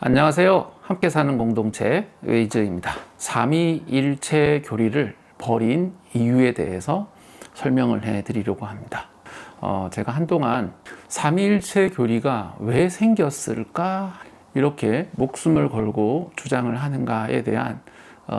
안녕하세요. 함께 사는 공동체 웨이즈입니다. 삼위일체 교리를 버린 이유에 대해서 설명을 해드리려고 합니다. 제가 한동안 삼위일체 교리가 왜 생겼을까 이렇게 목숨을 걸고 주장을 하는가에 대한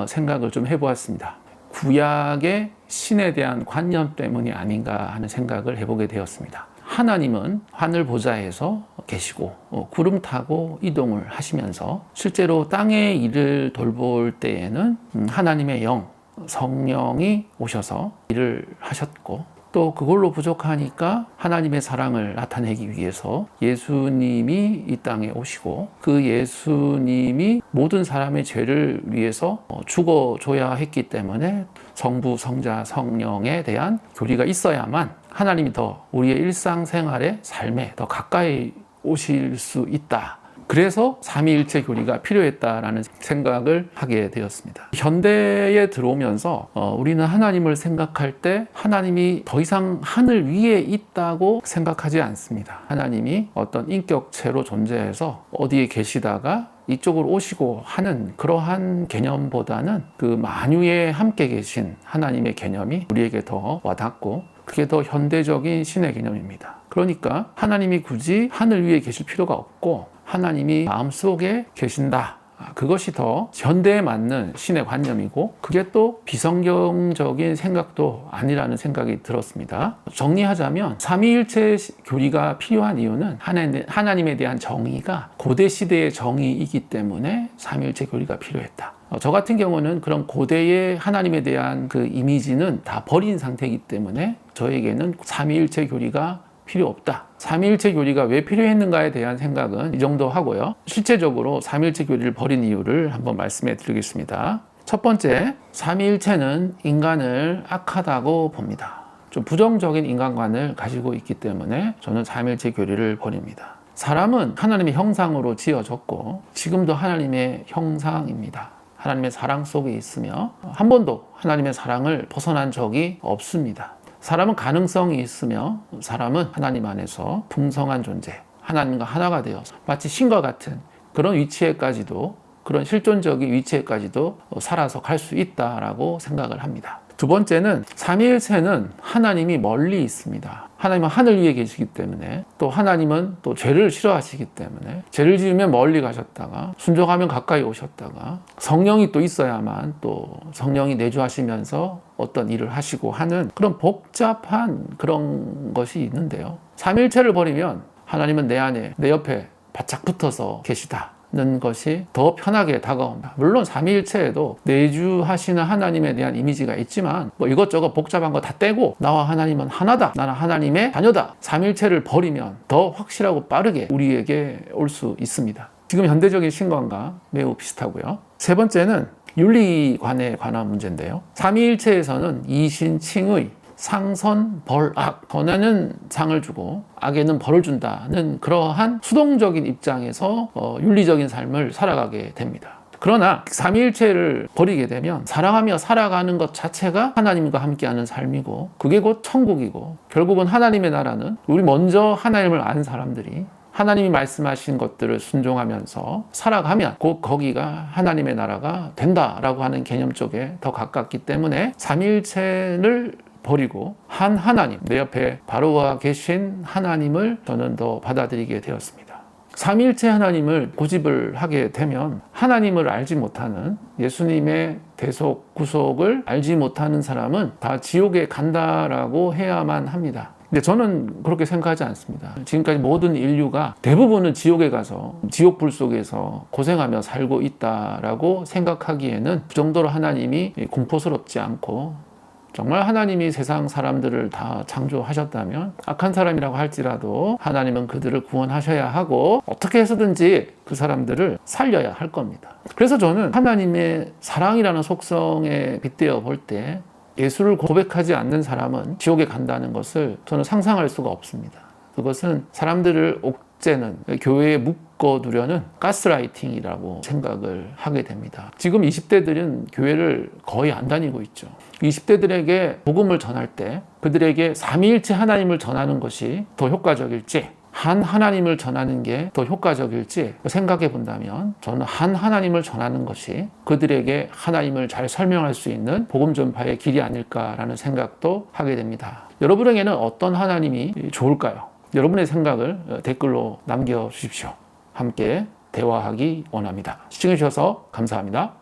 생각을 좀 해보았습니다. 구약의 신에 대한 관념 때문이 아닌가 하는 생각을 해보게 되었습니다. 하나님은 하늘 보좌에서 계시고 구름 타고 이동을 하시면서 실제로 땅의 일을 돌볼 때에는 하나님의 영, 성령이 오셔서 일을 하셨고, 또 그걸로 부족하니까 하나님의 사랑을 나타내기 위해서 예수님이 이 땅에 오시고, 그 예수님이 모든 사람의 죄를 위해서 죽어줘야 했기 때문에 성부, 성자, 성령에 대한 교리가 있어야만 하나님이 더 우리의 일상생활의 삶에 더 가까이 오실 수 있다. 그래서 삼위일체 교리가 필요했다라는 생각을 하게 되었습니다. 현대에 들어오면서 우리는 하나님을 생각할 때 하나님이 더 이상 하늘 위에 있다고 생각하지 않습니다. 하나님이 어떤 인격체로 존재해서 어디에 계시다가 이쪽으로 오시고 하는 그러한 개념보다는 그 만유에 함께 계신 하나님의 개념이 우리에게 더 와닿고, 그게 더 현대적인 신의 개념입니다. 그러니까 하나님이 굳이 하늘 위에 계실 필요가 없고 하나님이 마음속에 계신다. 그것이 더 현대에 맞는 신의 관념이고, 그게 또 비성경적인 생각도 아니라는 생각이 들었습니다. 정리하자면 삼위일체 교리가 필요한 이유는 하나님에 대한 정의가 고대 시대의 정의이기 때문에 삼위일체 교리가 필요했다. 저 같은 경우는 그런 고대의 하나님에 대한 그 이미지는 다 버린 상태이기 때문에 저에게는 삼위일체 교리가 필요 없다. 삼위일체 교리가 왜 필요했는가에 대한 생각은 이 정도 하고요. 실제적으로 삼위일체 교리를 버린 이유를 한번 말씀해 드리겠습니다. 첫 번째, 삼위일체는 인간을 악하다고 봅니다. 좀 부정적인 인간관을 가지고 있기 때문에 저는 삼위일체 교리를 버립니다. 사람은 하나님의 형상으로 지어졌고 지금도 하나님의 형상입니다. 하나님의 사랑 속에 있으며 한 번도 하나님의 사랑을 벗어난 적이 없습니다. 사람은 가능성이 있으며 사람은 하나님 안에서 풍성한 존재, 하나님과 하나가 되어서 마치 신과 같은 그런 위치에까지도, 그런 실존적인 위치에까지도 살아서 갈 수 있다라고 생각을 합니다. 두 번째는 삼위일체는 하나님이 멀리 있습니다. 하나님은 하늘 위에 계시기 때문에, 또 하나님은 또 죄를 싫어하시기 때문에 죄를 지으면 멀리 가셨다가 순종하면 가까이 오셨다가, 성령이 또 있어야만 또 성령이 내주하시면서 어떤 일을 하시고 하는 그런 복잡한 그런 것이 있는데요. 삼위일체를 버리면 하나님은 내 안에, 내 옆에 바짝 붙어서 계시다 는 것이 더 편하게 다가온다. 물론 삼위일체에도 내주하시는 하나님에 대한 이미지가 있지만 이것저것 복잡한 거 다 떼고 나와 하나님은 하나다, 나는 하나님의 자녀다, 삼위일체를 버리면 더 확실하고 빠르게 우리에게 올 수 있습니다. 지금 현대적인 신관과 매우 비슷하고요. 세 번째는 윤리관에 관한 문제인데요. 삼위일체에서는 이신칭의 상선, 벌, 악, 선에는 상을 주고 악에는 벌을 준다는 그러한 수동적인 입장에서 윤리적인 삶을 살아가게 됩니다. 그러나 삼위일체를 버리게 되면 사랑하며 살아가는 것 자체가 하나님과 함께하는 삶이고, 그게 곧 천국이고, 결국은 하나님의 나라는 우리 먼저 하나님을 아는 사람들이 하나님이 말씀하신 것들을 순종하면서 살아가면 곧 거기가 하나님의 나라가 된다라고 하는 개념 쪽에 더 가깝기 때문에 삼위일체를 버리고 한 하나님, 내 옆에 바로 와 계신 하나님을 저는 더 받아들이게 되었습니다. 삼위일체 하나님을 고집을 하게 되면 하나님을 알지 못하는, 예수님의 대속, 구속을 알지 못하는 사람은 다 지옥에 간다라고 해야만 합니다. 근데 저는 그렇게 생각하지 않습니다. 지금까지 모든 인류가 대부분은 지옥에 가서 지옥불 속에서 고생하며 살고 있다라고 생각하기에는 그 정도로 하나님이 공포스럽지 않고, 정말 하나님이 세상 사람들을 다 창조하셨다면 악한 사람이라고 할지라도 하나님은 그들을 구원하셔야 하고 어떻게 해서든지 그 사람들을 살려야 할 겁니다. 그래서 저는 하나님의 사랑이라는 속성에 빗대어 볼 때 예수를 고백하지 않는 사람은 지옥에 간다는 것을 저는 상상할 수가 없습니다. 그것은 사람들을 옥죄는, 교회에 묶어두려는 가스라이팅이라고 생각을 하게 됩니다. 지금 20대들은 교회를 거의 안 다니고 있죠. 20대들에게 복음을 전할 때 그들에게 삼위일체 하나님을 전하는 것이 더 효과적일지, 한 하나님을 전하는 게 더 효과적일지 생각해 본다면 저는 한 하나님을 전하는 것이 그들에게 하나님을 잘 설명할 수 있는 복음 전파의 길이 아닐까라는 생각도 하게 됩니다. 여러분에게는 어떤 하나님이 좋을까요? 여러분의 생각을 댓글로 남겨주십시오. 함께 대화하기 원합니다. 시청해 주셔서 감사합니다.